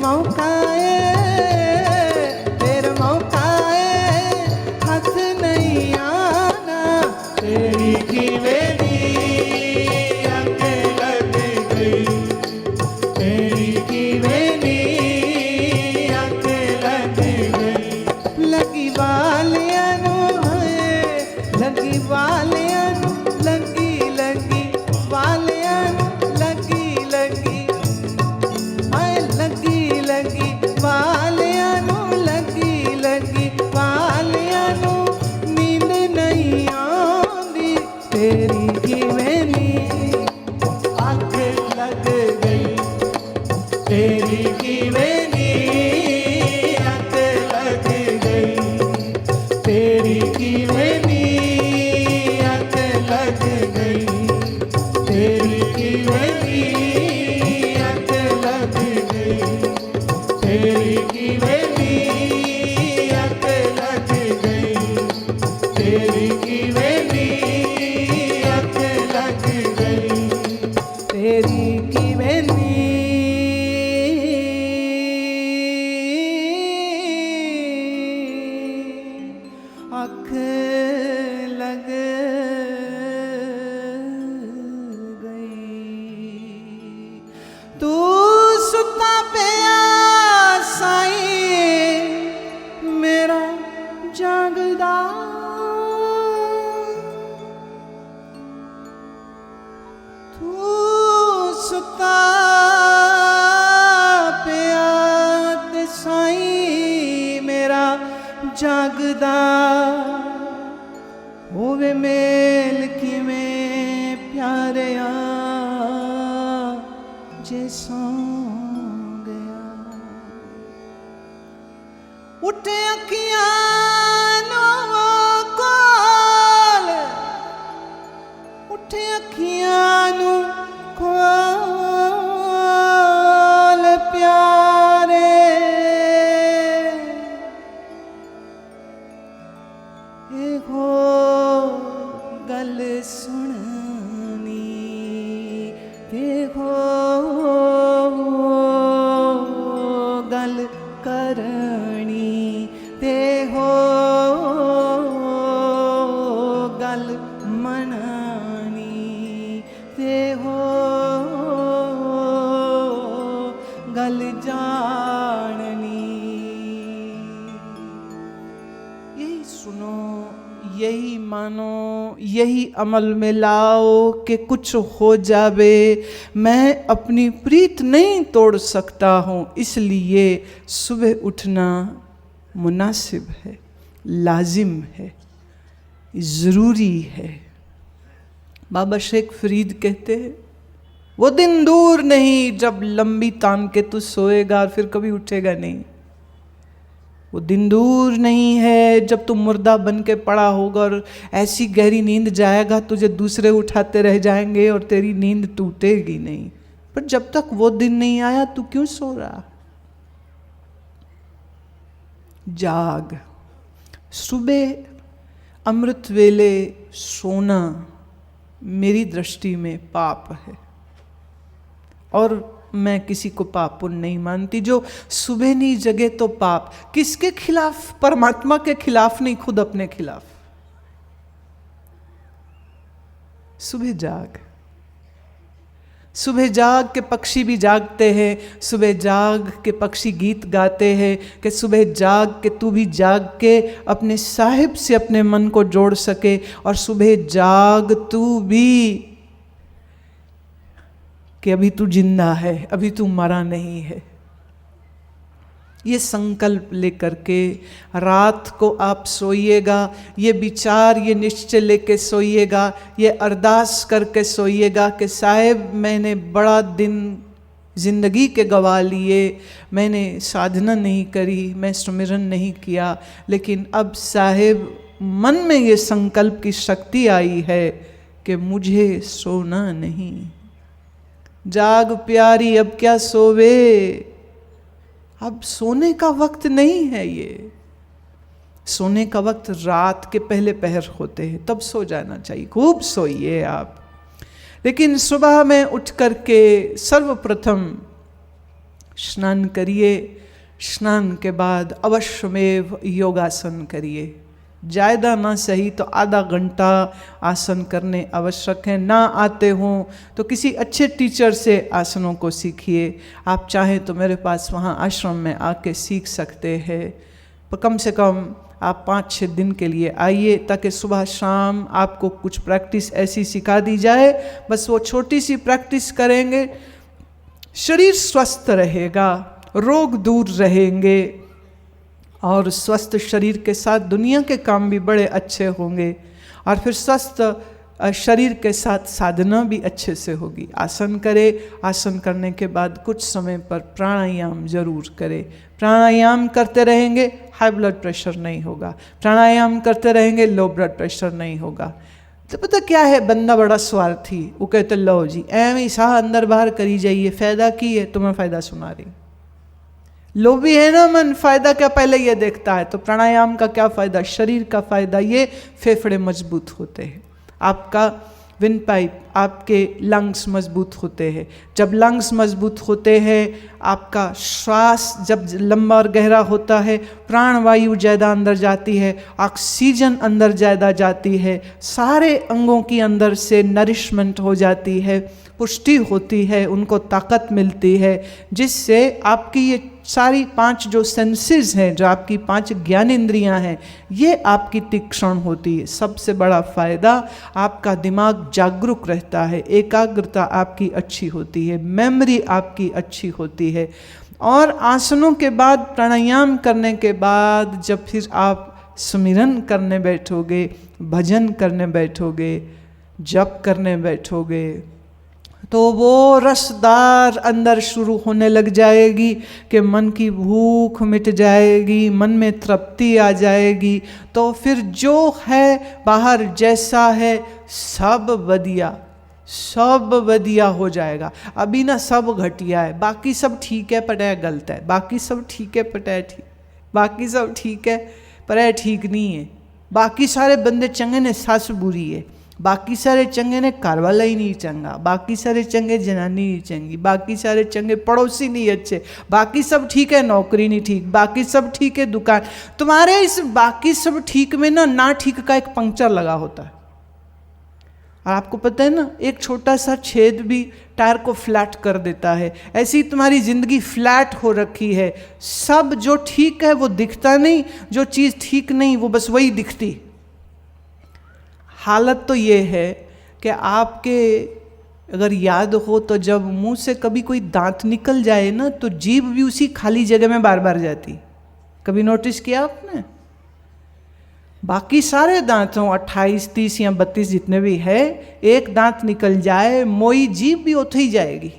मौका हाथ नहीं आना। तेरी कीवेनी अग लग गई, तेरी कीवेनी अग लग गई। लगी वालिया नू है, लगी वालिया नू, लगी लगी वालिया नू, लगी लगी हाय, लगी लगी वालिया नू, लगी लगी वालिया नू, नींद नहीं आंदी। तेरी कीवेनी अग लग गई, तेरी कीवेनी अग लग गई, तेरी कीवेनी अग लग गई, तेरी कीवेनी अग लग गई, तेरी कीवेनी अग लग गई, तेरी कीवेनी अग लग गई, तेरी कीवेनी अख लग गई। तू सुता पिया साईं मेरा जागदा, तू सुता पिया ते साईं मेरा जागदा। होवे मेल किवें प्यारिया जे सौ गया। उठे अखियां नो कोल, उठे अखियां नु कोल प्यारे। हो गल सुननी, देखो गल करनी, देखो गल मनानी, देखो गल जाननी। यही सुनो, यही मानो, यही अमल में लाओ कि कुछ हो जावे। मैं अपनी प्रीत नहीं तोड़ सकता हूँ, इसलिए सुबह उठना मुनासिब है, लाजिम है, ज़रूरी है। बाबा शेख फरीद कहते हैं, वो दिन दूर नहीं जब लंबी तान के तू सोएगा और फिर कभी उठेगा नहीं। वो दिन दूर नहीं है जब तुम मुर्दा बन के पड़ा होगा और ऐसी गहरी नींद जाएगा तुझे दूसरे उठाते रह जाएंगे और तेरी नींद टूटेगी नहीं। पर जब तक वो दिन नहीं आया तू क्यों सो रहा? जाग। सुबह अमृत वेले सोना मेरी दृष्टि में पाप है और मैं किसी को पाप पुण्य नहीं मानती। जो सुबह नहीं जगे तो पाप। किसके खिलाफ? परमात्मा के खिलाफ नहीं, खुद अपने खिलाफ। सुबह जाग। सुबह जाग के पक्षी भी जागते हैं, सुबह जाग के पक्षी गीत गाते हैं कि सुबह जाग के तू भी जाग के अपने साहिब से अपने मन को जोड़ सके, और सुबह जाग तू भी कि अभी तू जिंदा है, अभी तू मरा नहीं है। ये संकल्प लेकर के रात को आप सोइएगा, ये विचार, ये निश्चय लेके सोइएगा, ये अरदास करके सोइएगा कि साहिब मैंने बड़ा दिन जिंदगी के गवा लिए, मैंने साधना नहीं करी, मैं सुमिरन नहीं किया, लेकिन अब साहिब मन में ये संकल्प की शक्ति आई है कि मुझे सोना नहीं। जाग प्यारी अब क्या सोवे, अब सोने का वक्त नहीं है। ये सोने का वक्त रात के पहले पहर होते हैं, तब सो जाना चाहिए। खूब सोइए आप, लेकिन सुबह में उठ करके सर्वप्रथम स्नान करिए, स्नान के बाद अवश्यमेव योगासन करिए। ज़्यादा ना सही तो आधा घंटा आसन करने आवश्यक हैं। ना आते हों तो किसी अच्छे टीचर से आसनों को सीखिए। आप चाहें तो मेरे पास वहाँ आश्रम में आके सीख सकते हैं। पर कम से कम आप 5-6 दिन के लिए आइए, ताकि सुबह शाम आपको कुछ प्रैक्टिस ऐसी सिखा दी जाए। बस वो छोटी सी प्रैक्टिस करेंगे, शरीर स्वस्थ रहेगा, रोग दूर रहेंगे, और स्वस्थ शरीर के साथ दुनिया के काम भी बड़े अच्छे होंगे, और फिर स्वस्थ शरीर के साथ साधना भी अच्छे से होगी। आसन करें, आसन करने के बाद कुछ समय पर प्राणायाम जरूर करें। प्राणायाम करते रहेंगे हाई ब्लड प्रेशर नहीं होगा, प्राणायाम करते रहेंगे लो ब्लड प्रेशर नहीं होगा। तो पता क्या है, बंदा बड़ा स्वार्थी, वो कहते लो जी एवं साह अंदर बाहर करी जाइए, फायदा की है, तुम्हें फायदा सुना रही। लोभी है ना मन, फायदा क्या पहले ये देखता है। तो प्राणायाम का क्या फायदा, शरीर का फायदा ये, फेफड़े मजबूत होते हैं, आपका विंड पाइप, आपके लंग्स मजबूत होते हैं। जब लंग्स मजबूत होते हैं, आपका श्वास जब लंबा और गहरा होता है, प्राणवायु ज़्यादा अंदर जाती है, ऑक्सीजन अंदर ज़्यादा जाती है, सारे अंगों की अंदर से नरिशमेंट हो जाती है, पुष्टि होती है, उनको ताकत मिलती है, जिससे आपकी ये सारी 5 जो सेंसेस हैं, जो आपकी 5 ज्ञानेंद्रियां हैं, ये आपकी तीक्ष्ण होती है। सबसे बड़ा फायदा, आपका दिमाग जागरूक रहता है, एकाग्रता आपकी अच्छी होती है, मेमोरी आपकी अच्छी होती है। और आसनों के बाद, प्राणायाम करने के बाद जब फिर आप सुमिरन करने बैठोगे, भजन करने बैठोगे, जप करने बैठोगे, तो वो रसदार अंदर शुरू होने लग जाएगी कि मन की भूख मिट जाएगी, मन में तृप्ति आ जाएगी। तो फिर जो है बाहर जैसा है सब बढ़िया हो जाएगा। अभी ना सब घटिया है, बाकी सब ठीक है पर है गलत है, बाकी सब ठीक है पर है ठीक, बाकी सब ठीक है पर है ठीक नहीं है, बाकी सारे बंदे चंगे ने सास बुरी है, बाकी सारे चंगे ने कारवाला ही नहीं चंगा, बाकी सारे चंगे जनानी नहीं चंगी, बाकी सारे चंगे पड़ोसी नहीं अच्छे, बाकी सब ठीक है नौकरी नहीं ठीक, बाकी सब ठीक है दुकान। तुम्हारे इस बाकी सब ठीक में ना ठीक का एक पंक्चर लगा होता है। और आपको पता है ना, एक छोटा सा छेद भी टायर को फ्लैट कर देता है। ऐसी तुम्हारी जिंदगी फ्लैट हो रखी है। सब जो ठीक है वो दिखता नहीं, जो चीज़ ठीक नहीं वो बस वही दिखती। हालत तो ये है कि आपके अगर याद हो तो जब मुंह से कभी कोई दांत निकल जाए ना, तो जीभ भी उसी खाली जगह में बार बार जाती। कभी नोटिस किया आपने? बाकी सारे दांतों 28, 30 या 32 जितने भी है, एक दांत निकल जाए मोई जीभ भी उठ ही जाएगी।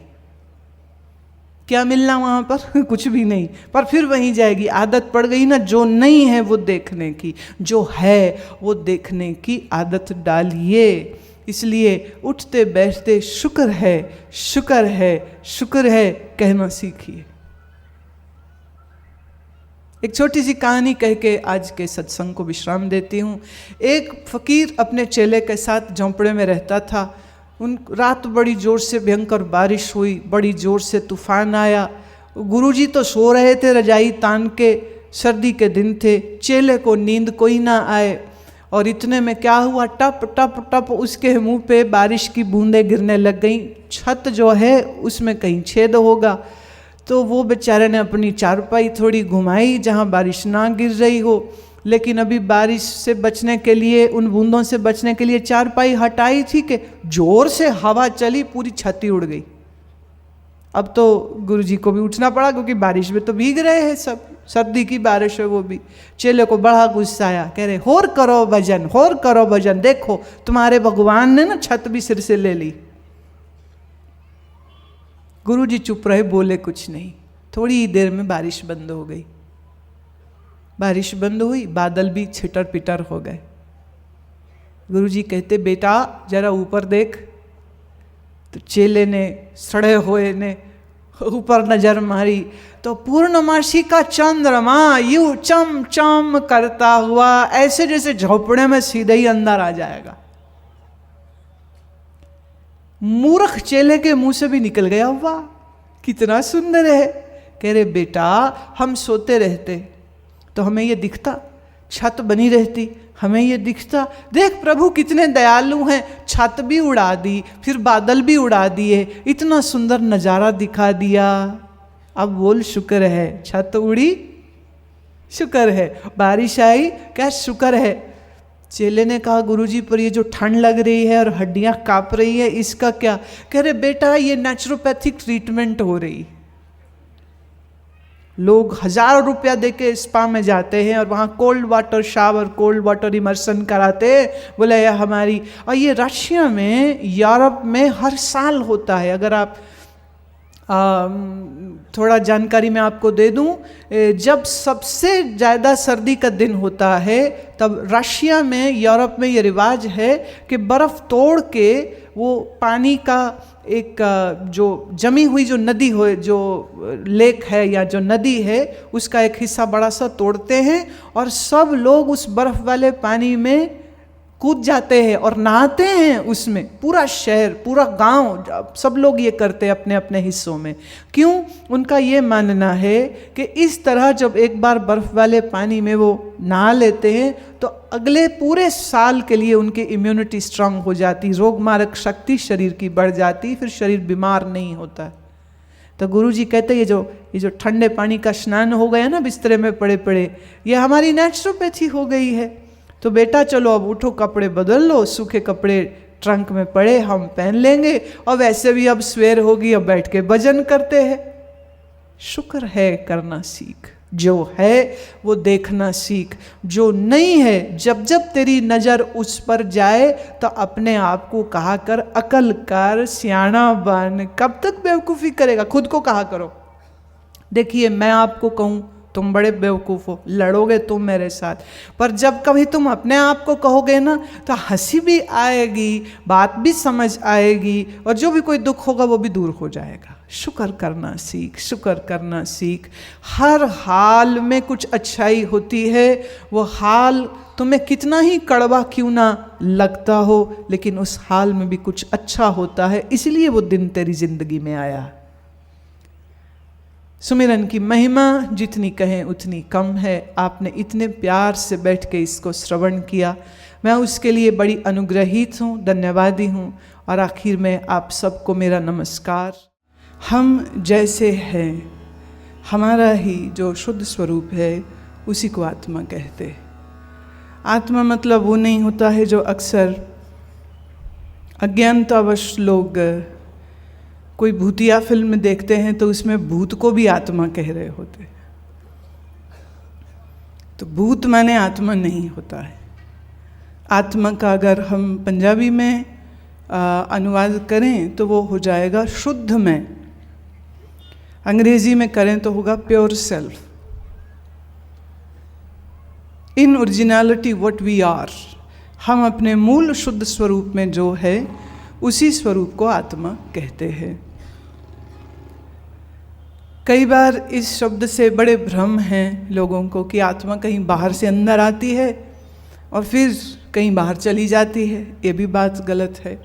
क्या मिलना वहाँ पर? कुछ भी नहीं, पर फिर वहीं जाएगी। आदत पड़ गई ना, जो नहीं है वो देखने की, जो है वो देखने की आदत डालिए। इसलिए उठते बैठते शुक्र है, शुक्र है, शुक्र है कहना सीखिए। एक छोटी सी कहानी कह के आज के सत्संग को विश्राम देती हूँ। एक फकीर अपने चेले के साथ झोंपड़े में रहता था। रात बड़ी ज़ोर से भयंकर बारिश हुई, बड़ी ज़ोर से तूफान आया। गुरुजी तो सो रहे थे रजाई तान के, सर्दी के दिन थे, चेले को नींद कोई ना आए। और इतने में क्या हुआ, टप टप टप उसके मुंह पे बारिश की बूंदें गिरने लग गईं। छत जो है उसमें कहीं छेद होगा, तो वो बेचारे ने अपनी चारपाई थोड़ी घुमाई जहाँ बारिश ना गिर रही हो। लेकिन अभी बारिश से बचने के लिए, उन बूंदों से बचने के लिए चारपाई हटाई थी कि जोर से हवा चली, पूरी छत ही उड़ गई। अब तो गुरुजी को भी उठना पड़ा, क्योंकि बारिश में तो भीग रहे हैं सब, सर्दी की बारिश है वो भी। चेले को बड़ा गुस्सा आया, कह रहे होर करो भजन, होर करो भजन, देखो तुम्हारे भगवान ने ना छत भी सिर से ले ली। गुरुजी चुप रहे, बोले कुछ नहीं। थोड़ी ही देर में बारिश बंद हो गई। बारिश बंद हुई, बादल भी छिटर पिटर हो गए। गुरुजी कहते बेटा जरा ऊपर देख। तो चेले ने सड़े हुए ने ऊपर नजर मारी, तो पूर्णमासी का चंद्रमा यूं चम चम करता हुआ ऐसे जैसे झोपड़े में सीधे ही अंदर आ जाएगा। मूर्ख चेले के मुंह से भी निकल गया, वाह कितना सुंदर है, कह रहे बेटा हम सोते रहते तो हमें ये दिखता, छत बनी रहती हमें ये दिखता, देख प्रभु कितने दयालु हैं, छत भी उड़ा दी, फिर बादल भी उड़ा दिए, इतना सुंदर नज़ारा दिखा दिया। अब बोल शुक्र है, छत उड़ी शुक्र है, बारिश आई क्या शुक्र है। चेले ने कहा गुरुजी पर ये जो ठंड लग रही है और हड्डियां कांप रही है इसका क्या? कह रहे बेटा ये नेचुरोपैथिक ट्रीटमेंट हो रही। लोग हजारों रुपया देके स्पा में जाते हैं और वहाँ cold water shower, cold water immersion कराते हैं, बोले यह हमारी। और ये रशिया में, यूरोप में हर साल होता है। अगर आप थोड़ा जानकारी मैं आपको दे दूं, जब सबसे ज़्यादा सर्दी का दिन होता है तब रशिया में, यूरोप में ये रिवाज है कि बर्फ़ तोड़ के वो पानी का एक जो जमी हुई जो नदी हो, जो लेक है या जो नदी है, उसका एक हिस्सा बड़ा सा तोड़ते हैं और सब लोग उस बर्फ़ वाले पानी में कूद जाते हैं और नहाते हैं उसमें। पूरा शहर, पूरा गांव, सब लोग ये करते हैं अपने अपने हिस्सों में। क्यों? उनका ये मानना है कि इस तरह जब एक बार बर्फ़ वाले पानी में वो नहा लेते हैं तो अगले पूरे साल के लिए उनकी इम्यूनिटी स्ट्रांग हो जाती, रोग मारक शक्ति शरीर की बढ़ जाती, फिर शरीर बीमार नहीं होता। तो गुरुजी कहते ये जो ठंडे पानी का स्नान हो गया ना बिस्तरे में पड़े पड़े, ये हमारी नेचुरोपैथी हो गई है। तो बेटा चलो अब उठो, कपड़े बदल लो, सूखे कपड़े ट्रंक में पड़े हम पहन लेंगे, और वैसे भी अब सवेर होगी, अब बैठ के भजन करते हैं। शुक्र है करना सीख, जो है वो देखना सीख, जो नहीं है जब जब तेरी नज़र उस पर जाए तो अपने आप को कहा कर अकल कर, सियाना बन। कब तक बेवकूफ़ी करेगा? खुद को कहा करो। देखिए मैं आपको कहूँ तुम बड़े बेवकूफ़ हो, लड़ोगे तुम मेरे साथ, पर जब कभी तुम अपने आप को कहोगे ना तो हंसी भी आएगी, बात भी समझ आएगी, और जो भी कोई दुख होगा वो भी दूर हो जाएगा। शुक्र करना सीख, शुक्र करना सीख। हर हाल में कुछ अच्छाई होती है। वो हाल तुम्हें कितना ही कड़वा क्यों ना लगता हो, लेकिन उस हाल में भी कुछ अच्छा होता है, इसलिए वो दिन तेरी जिंदगी में आया। सुमिरन की महिमा जितनी कहें उतनी कम है। आपने इतने प्यार से बैठ के इसको श्रवण किया, मैं उसके लिए बड़ी अनुग्रहित हूँ, धन्यवादी हूँ। और आखिर में आप सबको मेरा नमस्कार। हम जैसे हैं, हमारा ही जो शुद्ध स्वरूप है उसी को आत्मा कहते। आत्मा मतलब वो नहीं होता है जो अक्सर अज्ञानतावश लोग कोई भूतिया फिल्म देखते हैं तो उसमें भूत को भी आत्मा कह रहे होते। तो भूत माने आत्मा नहीं होता है। आत्मा का अगर हम पंजाबी में अनुवाद करें तो वो हो जाएगा शुद्ध में, अंग्रेजी में करें तो होगा pure self, in originality what we are. हम अपने मूल शुद्ध स्वरूप में जो है उसी स्वरूप को आत्मा कहते हैं। कई बार इस शब्द से बड़े भ्रम हैं लोगों को कि आत्मा कहीं बाहर से अंदर आती है और फिर कहीं बाहर चली जाती है। ये भी बात गलत है।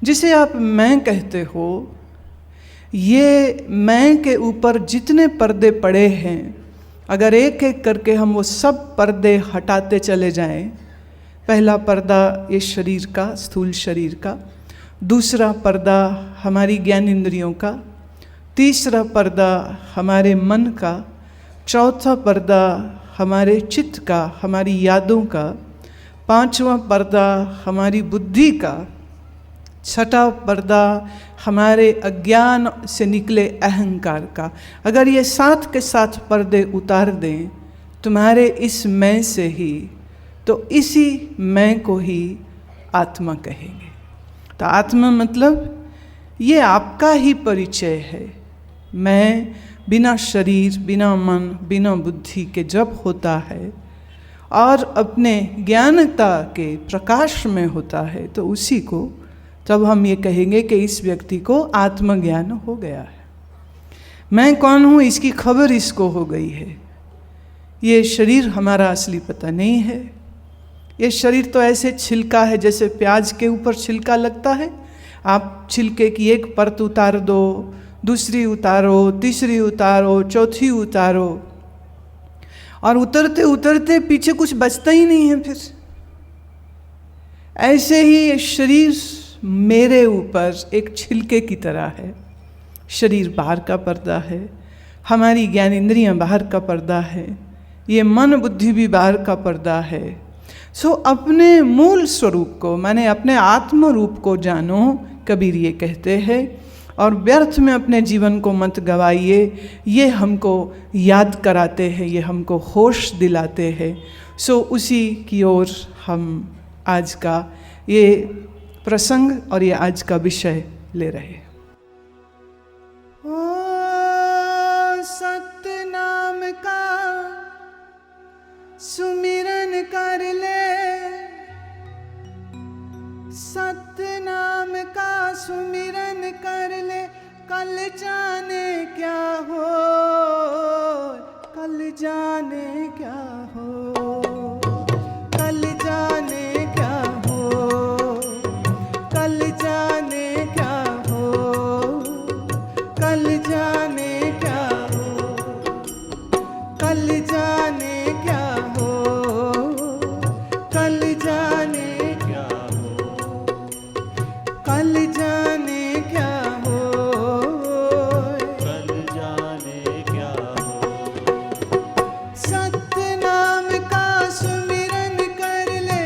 जिसे आप मैं कहते हो, ये मैं के ऊपर जितने पर्दे पड़े हैं, अगर एक एक करके हम वो सब पर्दे हटाते चले जाएं, पहला पर्दा ये शरीर का, स्थूल शरीर का, दूसरा पर्दा हमारी ज्ञान इंद्रियों का, तीसरा पर्दा हमारे मन का, चौथा पर्दा हमारे चित्त का, हमारी यादों का, पांचवा पर्दा हमारी बुद्धि का, छठा पर्दा हमारे अज्ञान से निकले अहंकार का। अगर ये साथ के साथ पर्दे उतार दें तुम्हारे इस मैं से ही, तो इसी मैं को ही आत्मा कहेंगे। तो आत्मा मतलब ये आपका ही परिचय है। मैं बिना शरीर, बिना मन, बिना बुद्धि के जब होता है और अपने ज्ञानता के प्रकाश में होता है, तो उसी को तब हम ये कहेंगे कि इस व्यक्ति को आत्मज्ञान हो गया है। मैं कौन हूँ इसकी खबर इसको हो गई है। ये शरीर हमारा असली पता नहीं है। ये शरीर तो ऐसे छिलका है, जैसे प्याज के ऊपर छिलका लगता है। आप छिलके की एक परत उतार दो, दूसरी उतारो, तीसरी उतारो, चौथी उतारो, और उतरते उतरते पीछे कुछ बचता ही नहीं है फिर। ऐसे ही ये शरीर मेरे ऊपर एक छिलके की तरह है। शरीर बाहर का पर्दा है, हमारी ज्ञानेंद्रियां बाहर का पर्दा है, ये मन बुद्धि भी बाहर का पर्दा है। सो अपने मूल स्वरूप को, माने अपने आत्म रूप को जानो, कबीर ये कहते हैं, और व्यर्थ में अपने जीवन को मत गवाइए, ये हमको याद कराते हैं, ये हमको होश दिलाते हैं। सो उसी की ओर हम आज का ये प्रसंग और ये आज का विषय ले रहे हैं। ओ सत्य नाम का सुमिरन कर ले, सत्य नाम का सुमिरन कर ले, कल जाने क्या हो, कल जाने क्या हो, कल जाने क्या हो, कल जाने क्या हो, कल जाने क्या हो, कल जाने क्या हो, कल जाने क्या हो, कल जाने क्या हो, कल जाने क्या हो। सत्य नाम का सुमिरन कर ले,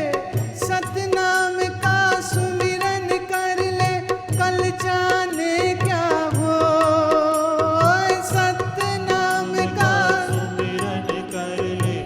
सत्य नाम का सुमिरन कर ले, कल जाने क्या हो, सत्य नाम का सुमिरन कर ले,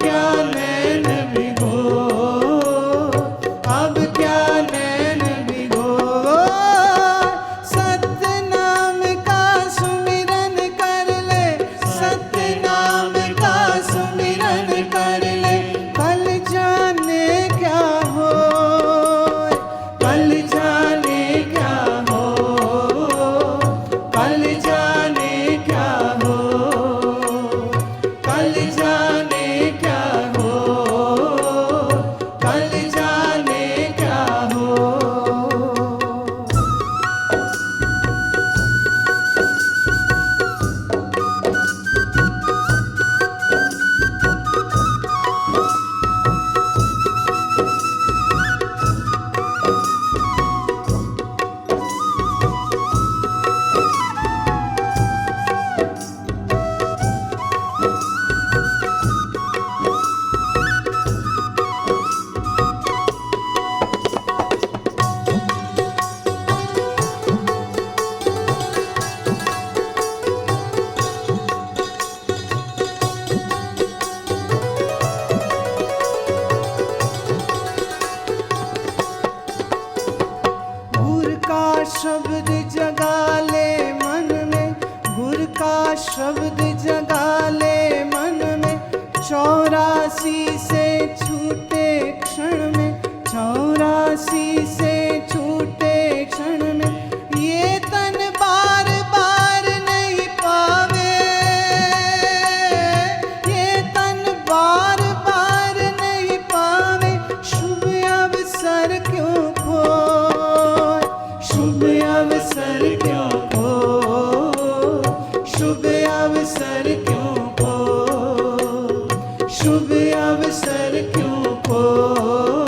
क्या नैन भिगो, अब क्या नैन भिगो। सत्य नाम का सुमिरन कर ले, सत्य नाम का सुमिरन कर ले, कल जाने क्या हो, कल जाने क्या हो, कल जाने क्या हो, कल जाने क्या हो, कल जाने क्या हो। गुर का शब्द जगा ले मन में, गुर का शब्द जगा ले मन में, 84 से छूटे क्षण में, 84 से छूटे क्षण में, ये तन बार बार नहीं पावे, ये तन बार बार नहीं पावे, शुभ अवसर क्यों खोए, शुभ अवसर क्यों खोए, शुभ अवसर क्यों खोए, शुभ अवसर क्यों खोए,